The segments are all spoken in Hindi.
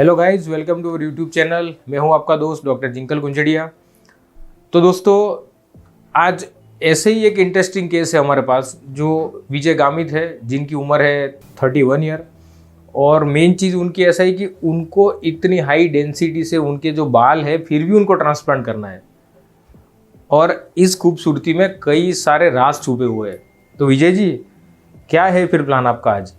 Hello guys, welcome to our YouTube channel. मैं हूं आपका दोस्त डॉक्टर जिंकल गुंजड़िया। तो दोस्तों, आज ऐसे ही एक इंटरेस्टिंग केस है हमारे पास, जो विजय गामित है, जिनकी उम्र है 31 ईयर। और मेन चीज़ उनकी ऐसा है कि उनको इतनी हाई डेंसिटी से उनके जो बाल है फिर भी उनको ट्रांसप्लांट करना है, और इस खूबसूरती में कई सारे राज छुपे हुए हैं। तो विजय जी, क्या है फिर प्लान आपका आज?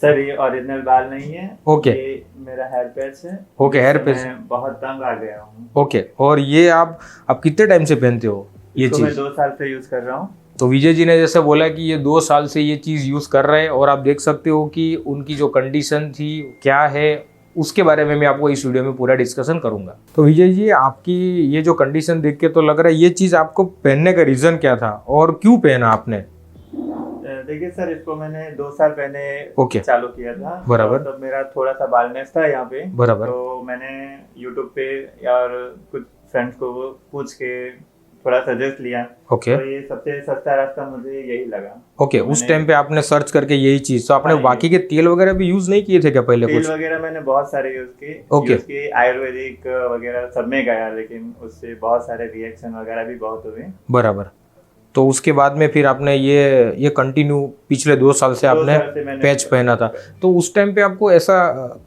सर, ये ओरिजिनल बाल नहीं है। ओके। ये मेरा हेयर पैच है। ओके, हेयर जिससे पैच। मैं बहुत तंग आ गया हूँ। ओके, और ये आप कितने टाइम से पहनते हो ये इसको मैं चीज़? 2 साल से यूज कर रहा हूँ। तो विजय जी ने जैसे बोला कि ये 2 साल से ये चीज़ यूज़ कर रहे हैं, और आप देख सकते हो कि उनकी जो कंडीशन थी क्या है, उसके बारे में मैं आपको इस वीडियो में पूरा डिस्कशन करूंगा। तो विजय जी, आपकी ये जो कंडीशन देख के तो लग रहा है ये चीज़ आपको पहनने का रीज़न क्या था और क्यों पहना आपने? देखिए सर, इसको मैंने 2 साल पहले ओके। चालू किया था। बराबर। तब मेरा थोड़ा सा बालनेस था यहाँ पे। बराबर। तो मैंने यूट्यूब पे और कुछ फ्रेंड्स को पूछ के थोड़ा सजेस्ट लिया। ओके। तो ये सबसे सस्ता रास्ता मुझे यही लगा। ओके, तो उस टाइम पे आपने सर्च करके यही चीज़, तो आपने हाँ, बाकी के तेल वगैरह भी यूज़ नहीं किए थे क्या पहले तेल कुछ? वगैरह मैंने बहुत सारे ओके। यूज किए, आयुर्वेदिक वगैरह सब में गया, लेकिन उससे बहुत सारे रिएक्शन वगैरह भी बहुत हुए। बराबर। तो उसके बाद में फिर आपने ये कंटिन्यू पिछले 2 साल से 2 आपने साल से मैंने पैच पहना था। तो उस टाइम पे आपको ऐसा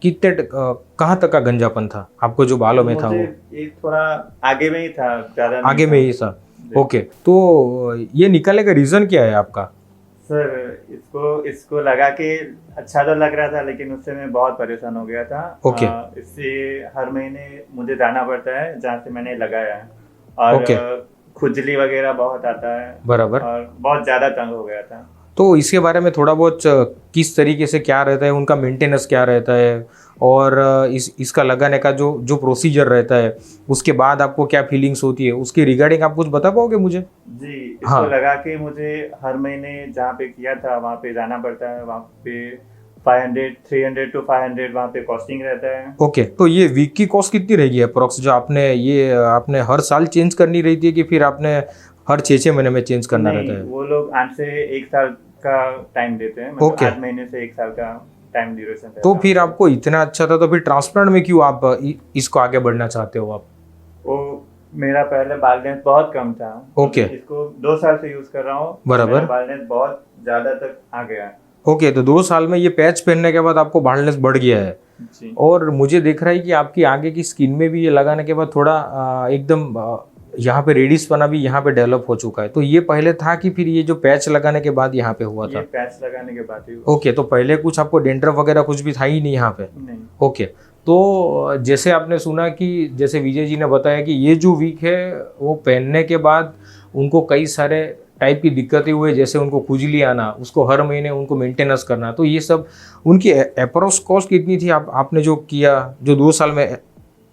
कहाँ तक का गंजापन था आपको जो बालों में था मुझे वो? ये थोड़ा आगे में ही था, ज्यादा नहीं आगे था। में ही था। जी। ओके, तो ये निकलने का रीज़न क्या है आपका? सर, इसको लगा के अच्छा तो लग रहा था, लेकिन उससे मैं बहुत परेशान हो गया था। ओके। इससे हर महीने मुझे जाना पड़ता है जहाँ से मैंने लगाया है। और ओके। खुजली वगैरह बहुत आता है। बराबर। और बहुत ज्यादा तंग हो गया था। तो इसके बारे में थोड़ा बहुत किस तरीके से क्या रहता है, उनका मेंटेनेंस क्या रहता है, और इसका लगाने का जो जो प्रोसीजर रहता है, उसके बाद आपको क्या फीलिंग्स होती है, उसके रिगार्डिंग आप कुछ बता पाओगे मुझे? जी, इसको हाँ। लगा के मुझे हर महीने जहाँ पे किया था वहाँ पे जाना पड़ता है। वहाँ पे 500 300 to 500 वहाँ पे कॉस्टिंग रहता है। ओके, तो ये वीक की कॉस्ट कितनी रहेगी अप्रोक्स, जो आपने हर साल चेंज करनी रहती है कि फिर आपने हर 6-6 महीने में चेंज करना नहीं, रहता है? वो लोग 8 से 1 साल का टाइम देते हैं। मतलब ओके। 8 महीने से 1 साल का टाइम ड्यूरेशन रहता तो है। फिर आपको इतना अच्छा था, तो फिर ट्रांसप्लांट में क्यों आप इसको आगे बढ़ना चाहते हो आप? वो मेरा पहले बालनेस बहुत कम था। ओके। इसको 2 साल से यूज कर रहा हूँ। बराबर। मेरा बालनेस बहुत ज्यादा तक आ गया है। ओके, तो 2 साल में ये पैच पहनने के बाद आपको बाल्डनेस बढ़ गया है। जी। और मुझे दिख रहा है कि आपकी आगे की स्किन में भी ये लगाने के बाद थोड़ा एकदम यहाँ पे रेडिश पना भी यहाँ पे डेवलप हो चुका है। तो ये पहले था कि फिर ये जो पैच लगाने के बाद यहाँ पे हुआ ये था? पैच लगाने के बाद ही ओके, तो पहले कुछ आपको डेंड्रफ वगैरह कुछ भी था ही नहीं यहाँ पे? नहीं। ओके, तो जैसे आपने सुना कि जैसे विजय जी ने बताया कि ये जो वीक है वो पहनने के बाद उनको कई सारे टाइप की दिक्कतें हुए, जैसे उनको खुजली आना, उसको हर महीने उनको मेंटेनेंस करना। तो ये सब उनकी अप्रोक्स कॉस्ट कितनी थी? आपने जो किया, जो 2 साल में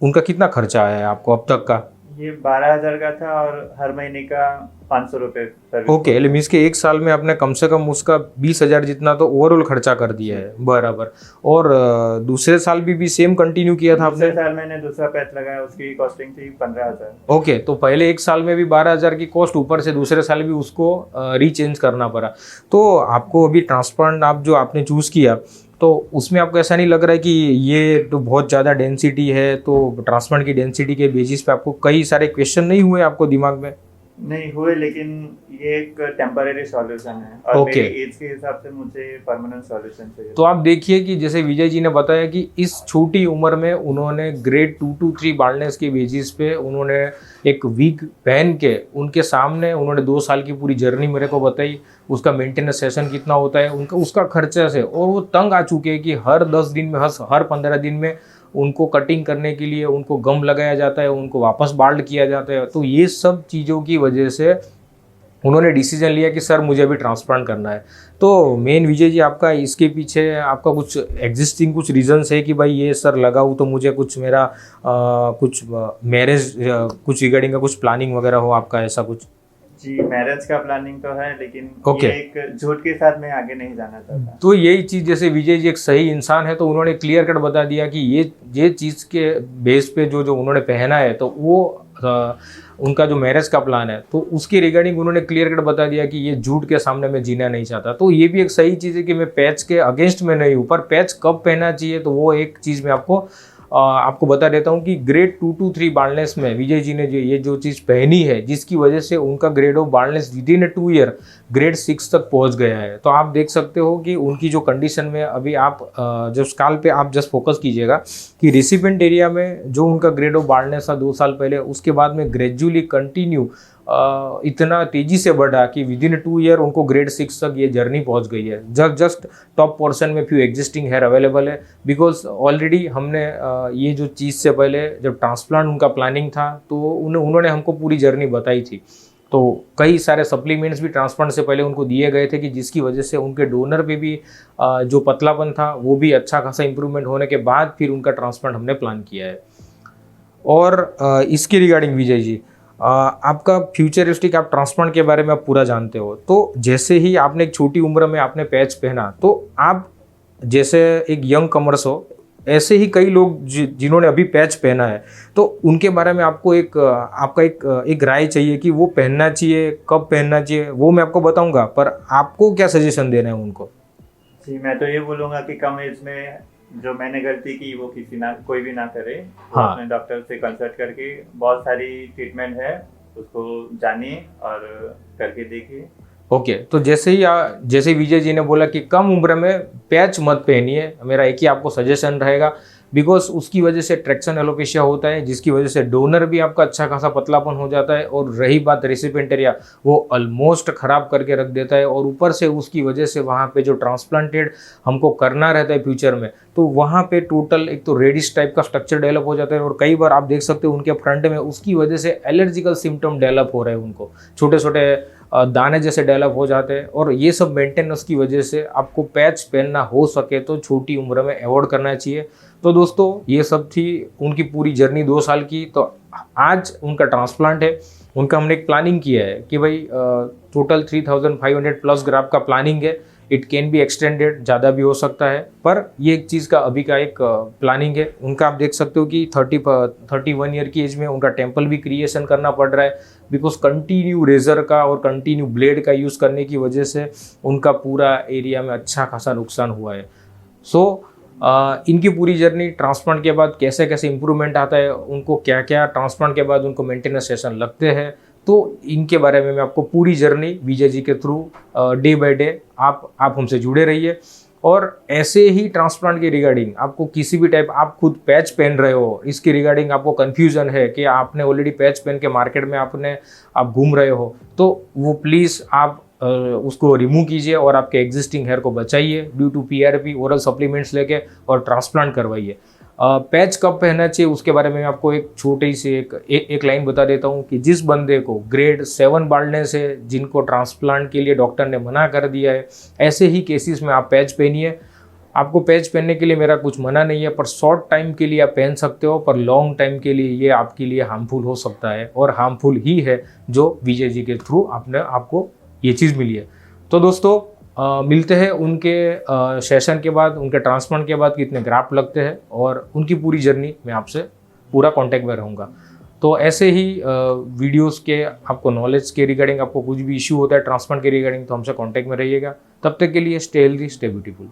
उनका कितना खर्चा आया है आपको अब तक का? ये 12,000 का था और हर महीने का 500 रुपये सर्विस। ओके, मीन्स के 1 साल में आपने कम से कम उसका 20,000 जितना तो ओवरऑल खर्चा कर दिया है। बराबर। और दूसरे साल भी सेम कंटिन्यू किया था आपने? दूसरे साल मैंने दूसरा पैच लगाया, उसकी कॉस्टिंग थी 15,000। ओके, तो पहले 1 साल में भी 12,000 की कॉस्ट, ऊपर से दूसरे साल भी उसको रीचेंज करना पड़ा। तो आपको अभी ट्रांसप्लांट आप जो आपने चूज़ किया, तो उसमें आपको ऐसा नहीं लग रहा है कि ये तो बहुत ज़्यादा डेंसिटी है, तो ट्रांसप्लांट की डेंसिटी के बेसिस पे आपको कई सारे क्वेश्चन नहीं हुए आपको दिमाग में? नहीं हुए, लेकिन ये एक टेम्पररी सॉल्यूशन है और ओके। मेरी एज के हिसाब से मुझे परमानेंट सॉल्यूशन चाहिए। तो आप देखिए कि जैसे विजय जी ने बताया कि इस छोटी उम्र में उन्होंने ग्रेड 2 to 3 बाल्डनेस के बेसिस पे उन्होंने एक वीक पहन के उनके सामने उन्होंने 2 साल की पूरी जर्नी मेरे को बताई, उसका मेंटेनेंस सेशन कितना होता है उनका, उसका खर्चा से, और वो तंग आ चुके हैं कि हर 10 दिन में, हर 15 दिन में उनको कटिंग करने के लिए उनको गम लगाया जाता है, उनको वापस बाल्ड किया जाता है। तो ये सब चीज़ों की वजह से उन्होंने डिसीजन लिया कि सर मुझे अभी ट्रांसप्लांट करना है। तो मेन विजय जी, आपका इसके पीछे आपका कुछ एग्जिस्टिंग कुछ रीजंस है कि भाई ये सर लगाऊँ तो मुझे कुछ मेरा कुछ मैरिज कुछ रिगार्डिंग का कुछ प्लानिंग वगैरह हो आपका, ऐसा कुछ? जी, मैरिज का प्लानिंग तो है, लेकिन ओके। ये एक झूठ के साथ मैं आगे नहीं जाना चाहता। तो यही चीज़, जैसे विजय जी एक सही इंसान है, तो उन्होंने क्लियर कट बता दिया कि ये चीज़ के बेस पे जो जो उन्होंने पहना है, तो वो उनका जो मैरिज का प्लान है, तो उसकी रिगार्डिंग उन्होंने क्लियर कट बता दिया कि ये झूठ के सामने मैं जीना नहीं चाहता। तो ये भी एक सही चीज़ है कि मैं पैच के अगेंस्ट में नहीं हूँ, पर पैच कब पहनना चाहिए तो वो एक चीज़ मैं आपको बता देता हूँ कि ग्रेड 2 to 3 बाल्डनेस में विजय जी ने जो चीज़ पहनी है, जिसकी वजह से उनका grade of baldness within 2 year grade 6 तक पहुँच गया है। तो आप देख सकते हो कि उनकी जो कंडीशन में अभी आप जब स्काल पे आप जस्ट फोकस कीजिएगा कि रिसिपेंट एरिया में जो उनका ग्रेड ऑफ बाल्डनेस था 2 साल पहले, उसके बाद में ग्रेजुअली कंटिन्यू इतना तेजी से बढ़ा कि विदिन 2 ईयर उनको ग्रेड 6 तक ये जर्नी पहुंच गई है। जस्ट टॉप पोर्शन में फ्यू एग्जिस्टिंग हेयर अवेलेबल है, बिकॉज ऑलरेडी हमने ये जो चीज़ से पहले जब ट्रांसप्लांट उनका प्लानिंग था तो उन्होंने हमको पूरी जर्नी बताई थी। तो कई सारे सप्लीमेंट्स भी ट्रांसप्लांट से पहले उनको दिए गए थे कि जिसकी वजह से उनके डोनर पे भी जो पतलापन था वो भी अच्छा खासा इंप्रूवमेंट होने के बाद फिर उनका ट्रांसप्लांट हमने प्लान किया है। और इसकी रिगार्डिंग विजय जी, आपका फ्यूचरिस्टिक आप ट्रांसप्लांट के बारे में आप पूरा जानते हो, तो जैसे ही आपने एक छोटी उम्र में आपने पैच पहना तो आप जैसे एक यंग कमर्स हो, ऐसे ही कई लोग जिन्होंने अभी पैच पहना है, तो उनके बारे में आपको आपका एक राय चाहिए कि वो पहनना चाहिए, कब पहनना चाहिए, वो मैं आपको बताऊंगा, पर आपको क्या सजेशन देना है उनको? जी, मैं तो ये बोलूँगा कि कम एज में जो मैंने गलती की वो कोई भी ना करे। हाँ। अपने डॉक्टर से कंसल्ट करके बहुत सारी ट्रीटमेंट है, उसको जानिए और करके देखिए। ओके, तो जैसे विजय जी ने बोला कि कम उम्र में पैच मत पहनिए, मेरा एक ही आपको सजेशन रहेगा, बिकॉज उसकी वजह से ट्रैक्शन एलोपेशिया होता है, जिसकी वजह से डोनर भी आपका अच्छा खासा पतलापन हो जाता है, और रही बात रेसिपेंट एरिया, वो ऑलमोस्ट ख़राब करके रख देता है, और ऊपर से उसकी वजह से वहाँ पे जो ट्रांसप्लांटेड हमको करना रहता है फ्यूचर में, तो वहाँ पे टोटल एक तो रेडिश टाइप का स्ट्रक्चर डेवलप हो जाता है, और कई बार आप देख सकते हो उनके फ्रंट में उसकी वजह से एलर्जिकल सिम्टम डेवलप हो रहे हैं, उनको छोटे छोटे दाने जैसे डेवलप हो जाते हैं, और ये सब मेंटेनेंस की वजह से आपको पैच पहनना हो सके तो छोटी उम्र में अवॉइड करना चाहिए। तो दोस्तों, ये सब थी उनकी पूरी जर्नी 2 साल की। तो आज उनका ट्रांसप्लांट है, उनका हमने एक प्लानिंग किया है कि भाई टोटल 3500 प्लस ग्राफ का प्लानिंग है, इट कैन बी एक्सटेंडेड, ज़्यादा भी हो सकता है, पर ये एक चीज़ का अभी का एक प्लानिंग है उनका। आप देख सकते हो कि 31 ईयर की एज में उनका टेम्पल भी क्रिएशन करना पड़ रहा है, बिकॉज कंटिन्यू रेजर का और कंटिन्यू ब्लेड का यूज़ करने की वजह से उनका पूरा एरिया में अच्छा खासा नुकसान हुआ है। सो इनकी पूरी जर्नी ट्रांसप्लांट के बाद कैसे कैसे इंप्रूवमेंट आता है, उनको क्या क्या ट्रांसप्लांट के बाद उनको मेंटेनेंस सेशन लगते हैं, तो इनके बारे में मैं आपको पूरी जर्नी विजय जी के थ्रू डे बाय डे आप हमसे जुड़े रहिए। और ऐसे ही ट्रांसप्लांट के रिगार्डिंग आपको किसी भी टाइप, आप खुद पैच पहन रहे हो, इसके रिगार्डिंग आपको कन्फ्यूजन है कि आपने ऑलरेडी पैच पहन के मार्केट में आप घूम रहे हो, तो वो प्लीज़ आप उसको रिमूव कीजिए और आपके एग्जिस्टिंग हेयर को बचाइए due to PRP, oral supplements लेके, और ट्रांसप्लांट करवाइए। पैच कब पहनना चाहिए उसके बारे में आपको एक छोटी सी एक लाइन बता देता हूँ कि जिस बंदे को ग्रेड 7 बाल्डनेस है, जिनको ट्रांसप्लांट के लिए डॉक्टर ने मना कर दिया है, ऐसे ही केसेस में आप पैच पहनिए। आपको पैच पहनने के लिए मेरा कुछ मना नहीं है, पर शॉर्ट टाइम के लिए आप पहन सकते हो, पर लॉन्ग टाइम के लिए ये आपके लिए हार्मफुल हो सकता है, और हार्मफुल ही है जो विजय जी के थ्रू आपको ये चीज़ मिली है। तो दोस्तों, मिलते हैं उनके सेशन के बाद, उनके ट्रांसप्लांट के बाद कितने ग्राफ्ट लगते हैं, और उनकी पूरी जर्नी मैं आपसे पूरा कांटेक्ट में रहूँगा। तो ऐसे ही वीडियोस के आपको नॉलेज के रिगार्डिंग, आपको कुछ भी इश्यू होता है ट्रांसप्लांट के रिगार्डिंग, तो हमसे कांटेक्ट में रहिएगा। तब तक के लिए स्टे हेल्दी, स्टे ब्यूटीफुल।